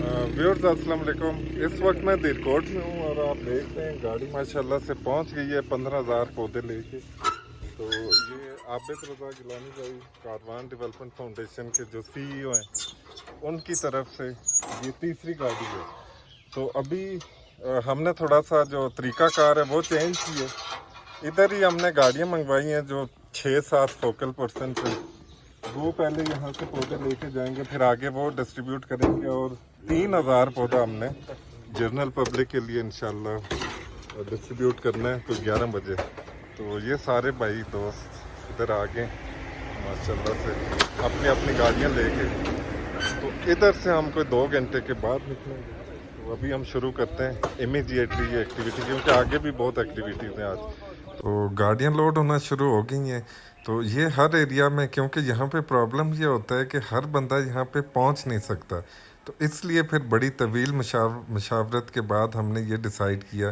Viewers अस्सलाम वालेकुम। इस वक्त मैं दीरकोट में हूँ और आप देखते हैं गाड़ी माशाल्लाह से पहुँच गई है 15,000 पौधे लेके। तो ये आबिद रज़ा गिलानी भाई कारवान डेवलपमेंट फाउंडेशन के जो CEO हैं उनकी तरफ से ये तीसरी गाड़ी है। तो अभी हमने थोड़ा सा जो तरीक़ाकार है वो चेंज की है। इधर ही हमने गाड़ियाँ मंगवाई हैं जो 6-7 फोकल पर्सन से, वो पहले यहाँ से पौधे लेके जाएंगे, फिर आगे वो डिस्ट्रीब्यूट करेंगे। और 3,000 पौधा हमने जनरल पब्लिक के लिए इंशाल्लाह डिस्ट्रीब्यूट करना है तो 11 बजे। तो ये सारे भाई दोस्त इधर आ गए माशाल्लाह से अपनी अपनी गाड़ियाँ लेके। तो इधर से हम कोई 2 घंटे के बाद निकलेंगे। तो अभी हम शुरू करते हैं इमीडिएटली ये एक्टिविटी, क्योंकि आगे भी बहुत एक्टिविटीज़ हैं आज। तो गाड़ियाँ लोड होना शुरू हो गई हैं। तो ये हर एरिया में, क्योंकि यहाँ पे प्रॉब्लम ये होता है कि हर बंदा यहाँ पे पहुँच नहीं सकता, तो इसलिए फिर बड़ी तवील मशावरत के बाद हमने ये डिसाइड किया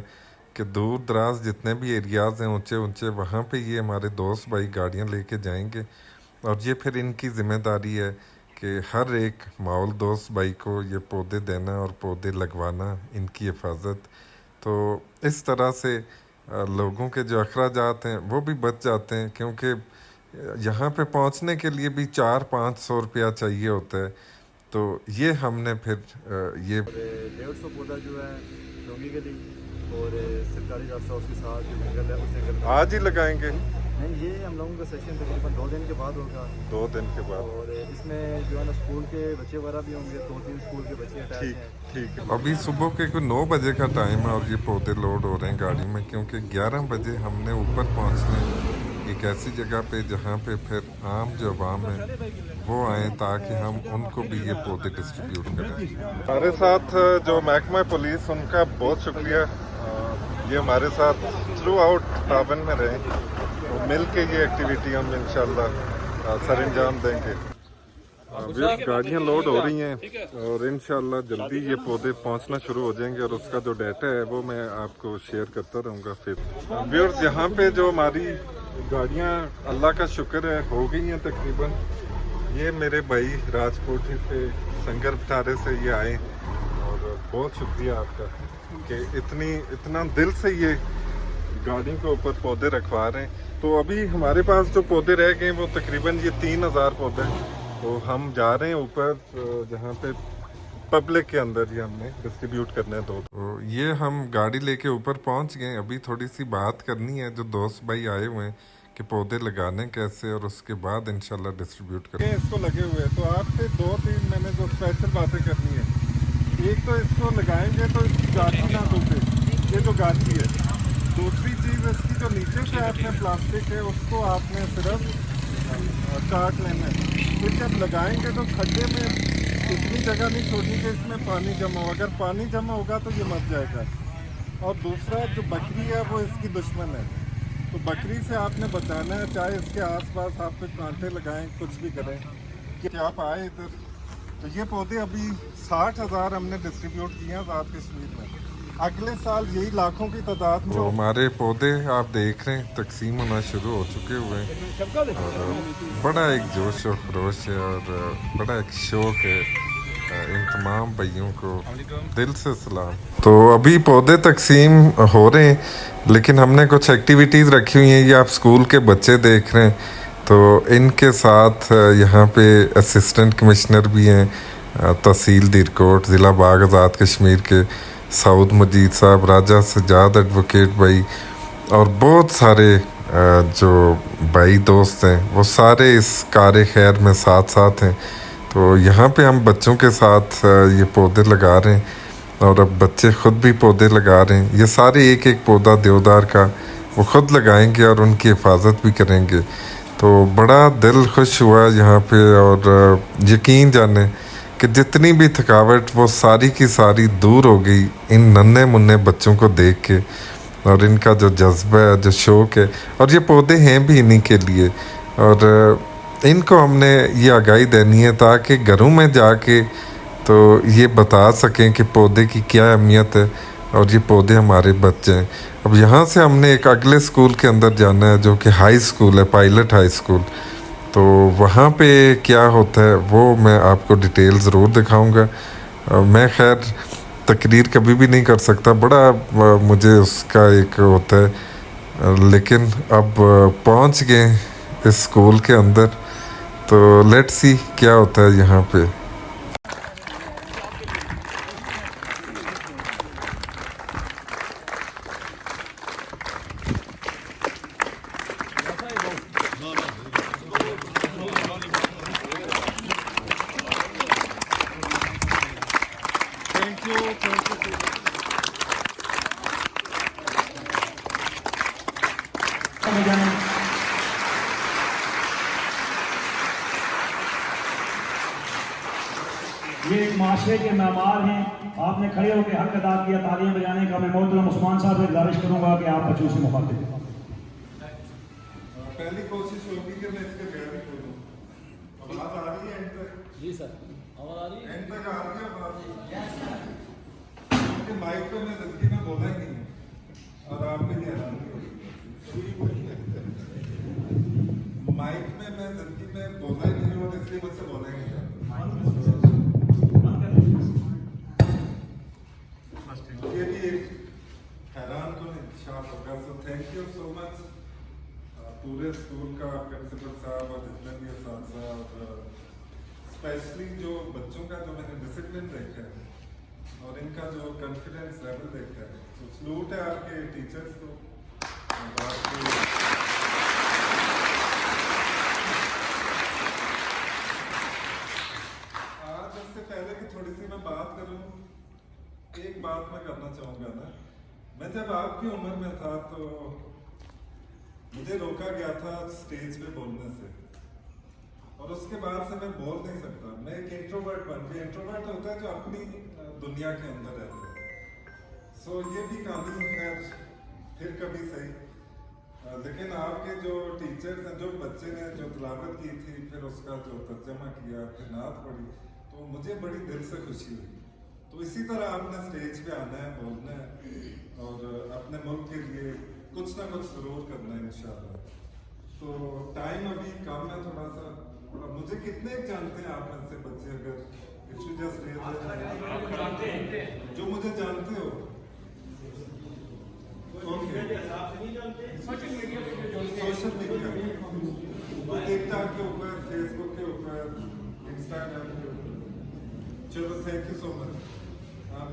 कि दूर दराज जितने भी एरियाज़ हैं ऊंचे ऊंचे, वहाँ पे ये हमारे दोस्त भाई गाड़ियाँ लेके जाएंगे। और ये फिर इनकी ज़िम्मेदारी है कि हर एक माहौल दोस्त भाई को ये पौधे देना और पौधे लगवाना, इनकी हिफाजत। तो इस तरह से लोगों के जो अखराजात हैं वो भी बच जाते हैं, क्योंकि यहाँ पे पहुँचने के लिए भी 400-500 रुपया चाहिए होता है। तो ये हमने फिर ये 150 पौधा जो है डोंगी के लिए और सरकारी रास्ता उसके साथ जो जंगल है उस जंगल में आज ही लगाएंगे। नहीं, ये हम लोगों का सेशन तकरीबन 2 दिन के बाद होगा। 2 दिन के बाद। और इसमें जो है ना स्कूल के बच्चे वगैरह भी होंगे, 2-3 स्कूल के बच्चे अटैच हैं। ठीक है। अभी सुबह के कोई 9 बजे का टाइम है और ये पौधे लोड हो रहे हैं गाड़ी में, क्योंकि 11 बजे हमने ऊपर पहुँचना है एक ऐसी जगह पे जहाँ पे फिर आम जो अवाम है वो आए, ताकि हम उनको भी ये पौधे डिस्ट्रीब्यूट करें। हमारे साथ जो महकमा पुलिस, उनका बहुत शुक्रिया। ये हमारे साथ थ्रू आउट ताबन में रहे, तो मिल के ये एक्टिविटी हम इंशाल्लाह सर अंजाम देंगे। गाड़ियाँ लोड हो रही हैं और इंशाल्लाह जल्दी ये पौधे पहुंचना शुरू हो जाएंगे, और उसका जो डाटा है वो मैं आपको शेयर करता रहूँगा। फिर व्यूअर्स, यहाँ पे जो हमारी गाड़ियाँ अल्लाह का शुक्र है हो गई हैं तकरीबन। ये मेरे भाई राजकोट से संगर बटारे से ये आए, और बहुत शुक्रिया आपका कि इतना दिल से ये गाड़ियों के ऊपर पौधे रखवा रहे हैं। तो अभी हमारे पास जो पौधे रह गए वो तकरीबन ये 3,000 पौधे हैं। तो हम जा रहे हैं ऊपर जहाँ पे पब्लिक के अंदर ये हमने डिस्ट्रीब्यूट करना है। तो ये हम गाड़ी लेके ऊपर पहुँच गए। अभी थोड़ी सी बात करनी है जो दोस्त भाई आए हुए हैं कि पौधे लगाने कैसे, और उसके बाद इंशाल्लाह डिस्ट्रीब्यूट करें। इसको लगे हुए हैं, तो आपसे 2-3 मैंने जो स्पेशल बातें करनी है। एक तो इसको लगाएंगे तो इसकी गाछी ना टूटे, ये जो गाछी है। दूसरी चीज़, इसकी जो नीचे से आपने प्लास्टिक है उसको आपने सिर्फ काट लेना है। फिर जब लगाएंगे तो खड्डे में इतनी जगह नहीं छोड़नी कि इसमें पानी जमा हो। अगर पानी जमा होगा तो ये मर जाएगा। और दूसरा, जो बकरी है वो इसकी दुश्मन है, तो बकरी से आपने बचाना है। चाहे इसके आसपास आप कुछ कांटे लगाएं, कुछ भी करें। कि आप आए इधर, तो ये पौधे अभी 60,000 हमने डिस्ट्रीब्यूट किए हैं आज़ाद कश्मीर में। अगले साल यही लाखों की तादाद में। तो हमारे पौधे आप देख रहे हैं तकसीम होना शुरू हो चुके हुए हैं, और बड़ा एक जोश और खरोश है और बड़ा एक शौक है। इन तमाम भाइयों को दिल से सलाम। तो अभी पौधे तकसीम हो रहे हैं, लेकिन हमने कुछ एक्टिविटीज़ रखी हुई हैं। ये आप स्कूल के बच्चे देख रहे हैं, तो इनके साथ यहाँ पे असिस्टेंट कमिश्नर भी हैं तहसील दीरकोट, ज़िला बाग आज़ाद कश्मीर के सऊद मजीद साहब, राजा सजाद एडवोकेट भाई, और बहुत सारे जो भाई दोस्त हैं वो सारे इस कार खैर में साथ हैं। तो यहाँ पे हम बच्चों के साथ ये पौधे लगा रहे हैं, और अब बच्चे ख़ुद भी पौधे लगा रहे हैं। ये सारे एक एक पौधा देवदार का वो ख़ुद लगाएंगे और उनकी हिफाजत भी करेंगे। तो बड़ा दिल खुश हुआ यहाँ पे, और यकीन जाने कि जितनी भी थकावट वो सारी की सारी दूर हो गई इन नन्हे मुन्ने बच्चों को देख के, और इनका जो जज्बा है, जो शौक़ है। और ये पौधे हैं भी इन्हीं के लिए, और इनको हमने ये आगाही देनी है ताकि घरों में जाके तो ये बता सकें कि पौधे की क्या अहमियत है, और ये पौधे हमारे बच्चे हैं। अब यहाँ से हमने एक अगले स्कूल के अंदर जाना है जो कि हाई स्कूल है, पायलट हाई स्कूल। तो वहाँ पे क्या होता है वो मैं आपको डिटेल ज़रूर दिखाऊंगा। मैं खैर तकरीर कभी भी नहीं कर सकता, बड़ा मुझे उसका एक होता है, लेकिन अब पहुंच गए इस स्कूल के अंदर, तो लेट्स सी क्या होता है यहाँ पे। ये एक माशरे के मेमार हैं, आपने खड़े होकर हक अदा किया तालियां बजाने का। मैं मोहतरम उस्मान साहब से गुजारिश करूंगा कि आप बच्चों से मुखातिब हैं। पहली कोशिश होगी कि मैं इसके बैग ही खोलूं। आवाज आ रही है एंड तक? जी सर, आवाज आ रही है? एंड तक आ रही है आवाज? क्योंकि माइक पे मैं जिंदगी में बोला ही नहीं है और आप भी हैरान होगी। माइक में मैं जिंदगी में बोला ही नहीं और इसलिए मुझसे बोला ही नहीं। ये भी एक हैरान को इंकशाफ होगा। So thank you so much पूरे स्कूल का, प्रिंसिपल साहब और जितने भी असातिज़ा, और स्पेशली जो बच्चों का जो मैंने डिसिप्लिन देखा है और इनका जो कॉन्फिडेंस लेवल देखा है, तो सलूट है आपके टीचर्स को। आज इससे पहले कि थोड़ी सी मैं बात करूं, एक बात मैं करना चाहूँगा ना, मैं जब आपकी उम्र में था तो मुझे रोका गया था स्टेज पे बोलने से, और उसके बाद से मैं बोल नहीं सकता। मैं एक इंट्रोवर्ट बन गया। इंट्रोवर्ट होता है जो अपनी दुनिया के अंदर रहता है। सो ये भी कहानी है फिर कभी सही। लेकिन आपके जो टीचर्स हैं, जो बच्चे ने जो तिलावत की थी, फिर उसका जो तर्जमा किया, फिर नात पढ़ी, तो मुझे बड़ी दिल से खुशी हुई। तो इसी तरह आपने स्टेज पे आना है, बोलना है और अपने मुल्क के लिए कुछ ना कुछ जरूर करना है इंशाल्लाह। तो टाइम अभी कम है थोड़ा सा। मुझे कितने जानते हैं आप में से बच्चे, अगर इफ यू जस्ट जो मुझे जानते हो? सोशल मीडिया, टिकटॉक के ऊपर, फेसबुक के ऊपर, इंस्टाग्राम के ऊपर। चलो थैंक यू सो मच।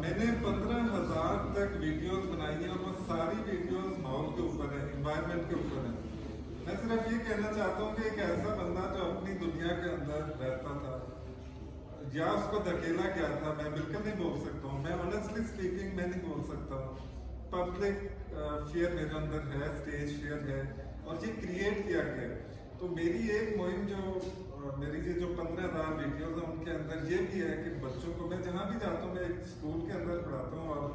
मैंने 15,000 तक वीडियोस बनाई हैं और वो सारी वीडियोस माहौल के ऊपर है, एनवायरनमेंट के ऊपर है। मैं सिर्फ ये कहना चाहता हूँ कि एक ऐसा बंदा जो अपनी दुनिया के अंदर रहता था या उसको धकेला गया था, मैं बिल्कुल नहीं बोल सकता हूँ, मैं ऑनेस्टली स्पीकिंग मैं नहीं बोल सकता हूँ। पब्लिक फियर मेरे अंदर है, स्टेज फियर है, और ये क्रिएट किया गया। तो मेरी एक मुहिम जो मेरी ये जो 15,000 वीडियोस हैं उनके अंदर ये भी है कि बच्चों को, मैं जहाँ भी जाता हूँ, मैं एक स्कूल के अंदर पढ़ाता हूँ और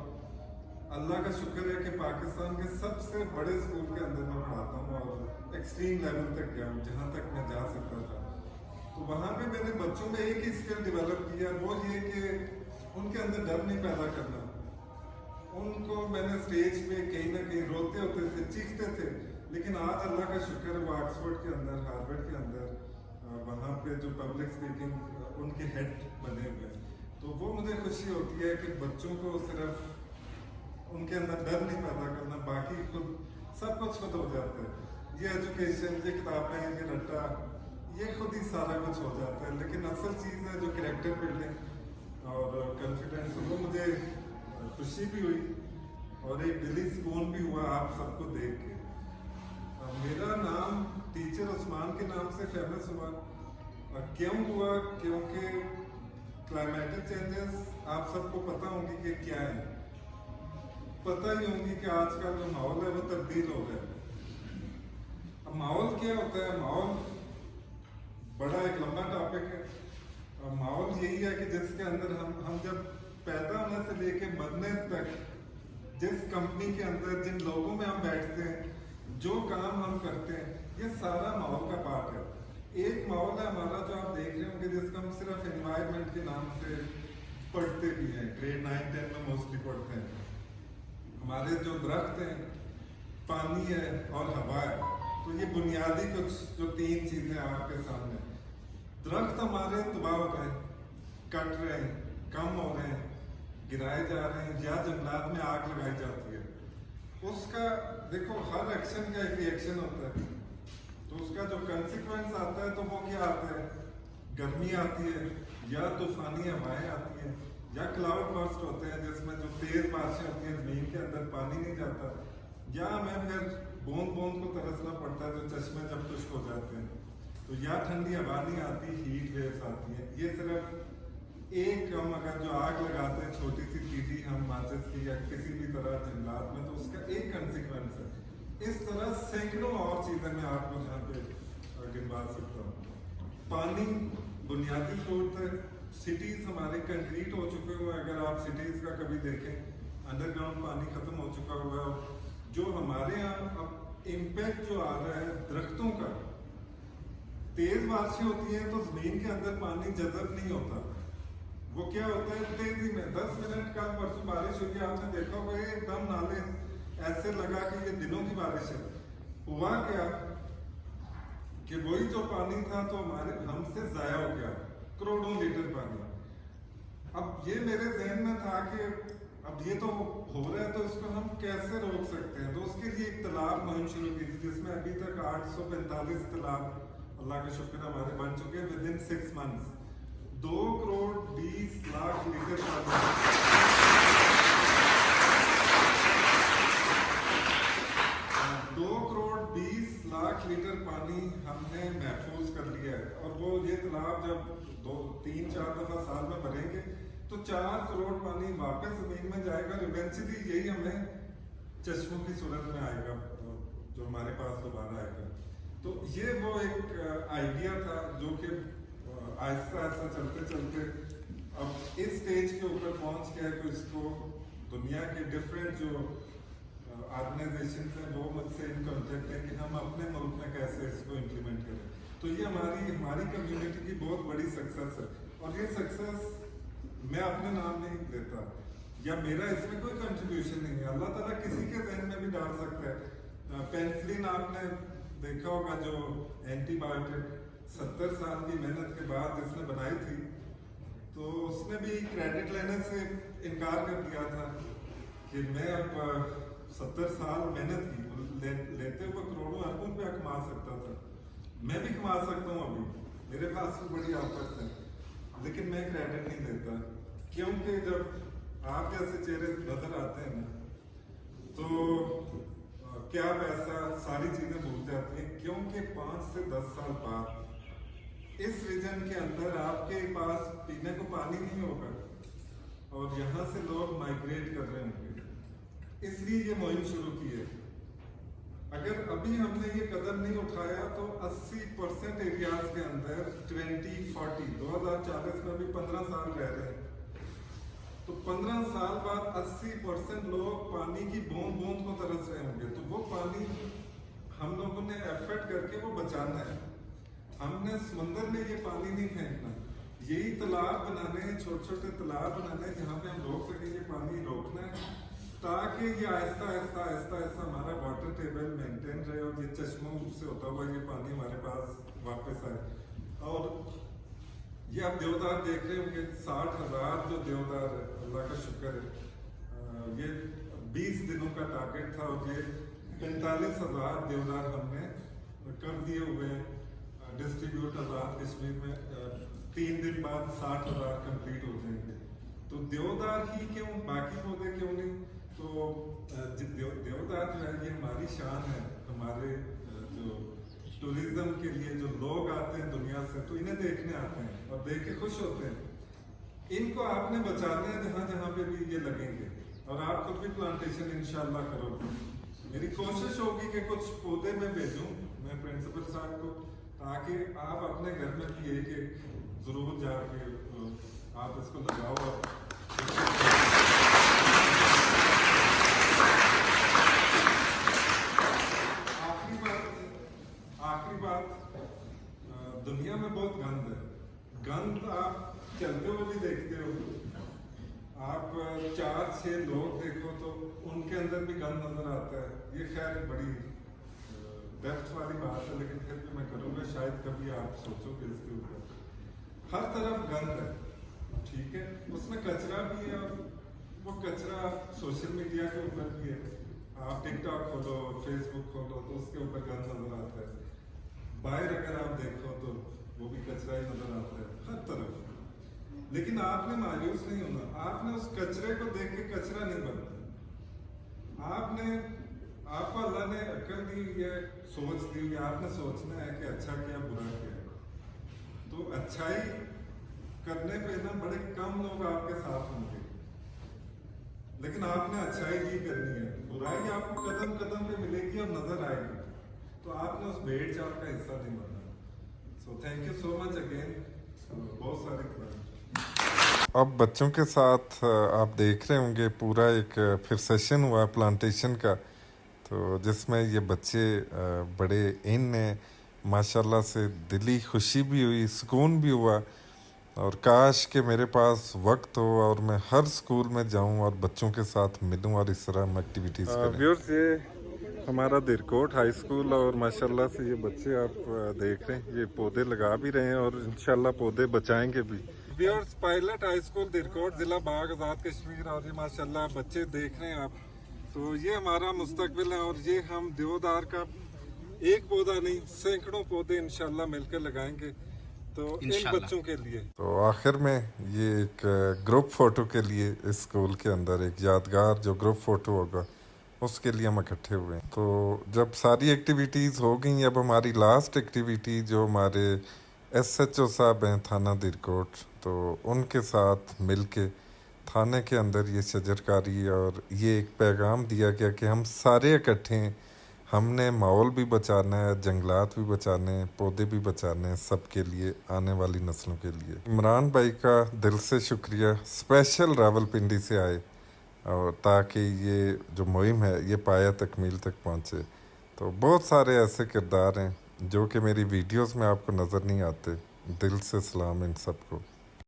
अल्लाह का शुक्र है कि पाकिस्तान के सबसे बड़े स्कूल के अंदर मैं पढ़ाता हूँ और एक्सट्रीम लेवल तक गया हूँ जहाँ तक मैं जा सकता था। तो वहाँ पे मैंने बच्चों में एक ही स्किल डेवलप किया, वो ये कि उनके अंदर डर नहीं पैदा करना। उनको मैंने स्टेज पे कहीं ना कहीं रोते होते थे, चीखते थे, लेकिन आज अल्लाह का शुक्र है वो ऑक्सफोर्ड के अंदर, हार्वर्ड के अंदर, वहाँ पे जो पब्लिक स्पीकिंग उनके हेड बने हुए हैं। तो वो मुझे खुशी होती है कि बच्चों को सिर्फ उनके अंदर डर नहीं पैदा करना, बाकी खुद सब कुछ खुद हो जाता है। ये एजुकेशन, ये किताबें, ये रट्टा, ये खुद ही सारा कुछ हो जाता है। लेकिन असल चीज़ है जो कैरेक्टर बिल्डिंग और कॉन्फिडेंस, वो मुझे खुशी भी हुई और एक दिली सुकून भी हुआ आप सबको देख के। मेरा नाम टीचर उस्मान के नाम से फेमस हुआ। क्यों हुआ? क्योंकि क्लाइमेटिक चेंजेस आप सबको पता होंगी कि क्या है, पता ही होंगी कि आज का जो माहौल है वो तब्दील हो गया। अब माहौल क्या होता है? माहौल बड़ा एक लंबा टॉपिक है। माहौल यही है कि जिसके अंदर हम जब पैदा होने से लेके मरने तक जिस कंपनी के अंदर जिन लोगों में हम बैठते हैं, जो काम हम करते हैं, ये सारा माहौल का पार्ट है। एक माहौल है हमारा जो आप देख रहे होंगे जिसका हम सिर्फ एनवायरनमेंट के नाम से पढ़ते भी हैं, ग्रेड 9-10 में मोस्टली पढ़ते हैं। हमारे जो दरख्त हैं, पानी है और हवा है, तो ये बुनियादी कुछ जो 3 चीज़ें आपके सामने। दरख्त हमारे तबाह हो गए, कट रहे हैं, कम हो रहे हैं, गिराए जा रहे हैं या जंगलात में आग लगाई जाती है, उसका देखो हर एक्शन का एक रिएक्शन होता है, तो उसका जो कंसिक्वेंस आता है तो वो क्या आता है, गर्मी आती है या तूफानी हवाएं आती हैं या क्लाउड बर्स्ट होते हैं जिसमें जो तेज बारिशें होती हैं, जमीन के अंदर पानी नहीं जाता, या हमें फिर बूंद बूंद को तरसना पड़ता है जो चश्मे जब खुश्क हो जाते हैं, तो या ठंडी हवा नहीं आती, हीट वेव्स आती हैं। ये सिर्फ एक हम अगर जो आग लगाते हैं छोटी सी तीली हम माचिस की या किसी भी तरह जंगलात में, तो उसका एक कंसिक्वेंस है। इस तरह सैकड़ों और चीज़ें मैं आपको यहाँ पे गिनवा सकता हूँ। पानी बुनियादी स्रोत है। सिटीज़ हमारे कंक्रीट हो चुके हुए हैं, अगर आप सिटीज़ का कभी देखें अंडरग्राउंड पानी ख़त्म हो चुका हुआ है। जो हमारे यहाँ अब इम्पैक्ट जो आ रहा है दरख्तों का, तेज बारिशें होती हैं तो ज़मीन के अंदर पानी जज़ब नहीं होता, वो क्या होता है तेजी में 10 मिनट का परसों बारिश हुई, आपने देखा होगा एकदम नाले ऐसे लगा कि ये दिनों की बारिश है। हुआ क्या कि वही जो पानी था तो हमारे हमसे ज़ाया हो गया, करोड़ों लीटर पानी। अब ये मेरे जहन में था कि अब ये तो हो रहा है तो इसको हम कैसे रोक सकते हैं, तो उसके लिए एक तालाब मुहिम शुरू की थी जिसमें अभी तक 845 तालाब अल्लाह का शुक्र हमारे बन चुके हैं with in 6 months. 2 crore 20 lakh litre पानी 2 करोड़ 20 लाख लीटर पानी हमने महफूज कर लिया है। और वो ये तालाब जब 2-3-4 दफा साल में भरेंगे तो 4 करोड़ पानी वापस जमीन में जाएगा और इवेंचुअली यही हमें चश्मों की सूरत में आएगा जो हमारे पास दोबारा आएगा। तो ये वो एक आइडिया था जो कि आहिस्ता आहिस्ता चलते चलते अब इस स्टेज के ऊपर पहुंच गया कि इसको दुनिया के डिफरेंट जो ऑर्गेनाइजेशन हैं वो मुझसे इन कॉन्टेक्ट है कि हम अपने मुल्क में कैसे इसको इम्प्लीमेंट करें। तो ये हमारी कम्युनिटी की बहुत बड़ी सक्सेस है। और ये सक्सेस मैं अपने नाम नहीं लेता या मेरा इसमें कोई कंट्रीब्यूशन नहीं है, अल्लाह ताला किसी के जहन में भी डाल सकता है। पेनिसिलिन आपने देखा होगा जो एंटीबायोटिक 70 साल की मेहनत के बाद जिसने बनाई थी, तो उसने भी क्रेडिट लेने से इनकार कर दिया था कि मैं अब 70 साल मेहनत की लेते हुए करोड़ों अरबों रुपया कमा सकता था, मैं भी कमा सकता हूँ, अभी मेरे पास भी बड़ी ऑफर्स हैं, लेकिन मैं क्रेडिट नहीं देता क्योंकि जब आप जैसे चेहरे नजर आते हैं ना तो क्या पैसा सारी चीजें भूल जाती हैं, क्योंकि 5 से 10 साल बाद इस रीजन के अंदर आपके पास पीने को पानी नहीं होगा और यहाँ से लोग माइग्रेट कर रहे होंगे, इसलिए ये मुहिम शुरू की है। अगर अभी हमने ये कदम नहीं उठाया तो 80% एरियाज के अंदर 2040 में भी 15 साल रह रहे हैं, तो 15 साल बाद 80% लोग पानी की बूंद बूंद को तरस रहे होंगे। तो वो पानी हम लोगों ने एफर्ट करके वो बचाना है, हमने समुंदर में ये पानी नहीं फेंकना, यही तालाब बनाने हैं, छोटे छोटे तालाब बनाने हैं जहाँ पे हम रोक सकेंगे, पानी रोकना है ताकि ये आहिस्ता आहिस्ता आहिस्ता आहिस्ता हमारा वाटर टेबल मेंटेन रहे और ये चश्मों से होता हुआ ये पानी हमारे पास वापस आए। और ये आप देवदार देख रहे होंगे, 60,000 जो देवदार है, अल्लाह का शुक्र है, ये 20 दिनों का टारगेट था और ये 45,000 देवदार हमने कर दिए हुए हैं डिस्ट्रीब्यूट आज़ाद कश्मीर में। 3 दिन बाद 60,000 कंप्लीट हो जाएंगे। तो देवदार ही क्यों, बाकी पौधे क्यों नहीं? तो देवदार जो है ये हमारी शान है, हमारे जो टूरिज्म के लिए जो लोग आते हैं दुनिया से तो इन्हें देखने आते हैं और देख के खुश होते हैं। इनको आपने बचाना है जहाँ जहाँ पे भी ये लगेंगे और आप खुद भी प्लांटेशन इंशाल्लाह करोगे। मेरी कोशिश होगी कि कुछ पौधे में भेजूँ मैं प्रिंसिपल साहब को, ताकि आप अपने घर में भी एक जरूर जाके आप इसको लगाओ। आखिरी बात, दुनिया में बहुत गंद है, गंद आप चलते हुए भी देखते हो, आप 4-6 लोग देखो तो उनके अंदर भी गंद नजर आता है। ये खैर बड़ी डेप्थ वाली बात है, लेकिन फिर भी मैं करूँगा, शायद कभी आप सोचोगे इसके ऊपर। हर तरफ गंद है, ठीक है, उसमें कचरा भी है और वो कचरा सोशल मीडिया के ऊपर भी है। आप टिकटॉक खोलो, फेसबुक खोलो तो उसके ऊपर गंद नजर आता है। बाहर अगर आप देखो तो वो भी कचरा ही नजर आता है हर तरफ। लेकिन आपने मायूस नहीं होना, आपने उस कचरे को देख के कचरा नहीं बनना। आपको अल्लाह ने अक्ल दी है, सोच दी है, आपने सोचना है कि अच्छा क्या बुरा क्या। तो अच्छाई करने पे ना बड़े कम लोग आपके साथ होंगे, लेकिन आपने अच्छाई ही करनी है। बुराई आपको कदम कदम पे मिलेगी और नजर आएगी, तो आपने उस भेड़ चाल का हिस्सा नहीं बनना। So thank you so much again. बहुत सारे अब बच्चों के साथ आप देख रहे होंगे पूरा एक फिर सेशन हुआ प्लांटेशन का, तो जिसमें ये बच्चे बड़े इन हैं माशाल्लाह से। दिली खुशी भी हुई, सुकून भी हुआ, और काश कि मेरे पास वक्त हो और मैं हर स्कूल में जाऊं और बच्चों के साथ मिलूं और इस तरह हम एक्टिविटीज़ करें। व्यूअर्स, ये हमारा दिरकोट हाई स्कूल और माशाल्लाह से ये बच्चे आप देख रहे हैं, ये पौधे लगा भी रहे हैं और इंशाल्लाह पौधे बचाएंगे भी। व्यूअर्स, पायलट हाई स्कूल दिरकोट, ज़िला बाग आज़ाद कश्मीर, और ये माशाल्लाह बच्चे देख रहे हैं आप, तो ये हमारा मुस्तकबिल है। और ये हम देवदार का एक पौधा नहीं सैकड़ों पौधे इंशाल्लाह मिलकर लगाएंगे, तो इन बच्चों के लिए। तो आखिर में ये एक ग्रुप फोटो के लिए इस स्कूल के अंदर एक यादगार जो ग्रुप फोटो होगा उसके लिए हम इकट्ठे हुए हैं। तो जब सारी एक्टिविटीज़ हो गई, अब हमारी लास्ट एक्टिविटी जो हमारे SHO साहब हैं थाना दिरकोट, तो उनके साथ मिलके थाने के अंदर ये शजरकारी और ये एक पैगाम दिया गया कि हम सारे इकट्ठे हैं, हमने माहौल भी बचाना है, जंगलात भी बचाने हैं, पौधे भी बचाने हैं, सबके लिए, आने वाली नस्लों के लिए। इमरान भाई का दिल से शुक्रिया, स्पेशल रावलपिंडी से आए और ताकि ये जो मुहिम है ये पाया तकमील तक पहुँचे। तो बहुत सारे ऐसे किरदार हैं जो कि मेरी वीडियोस में आपको नज़र नहीं आते। दिल से सलाम इन सबको।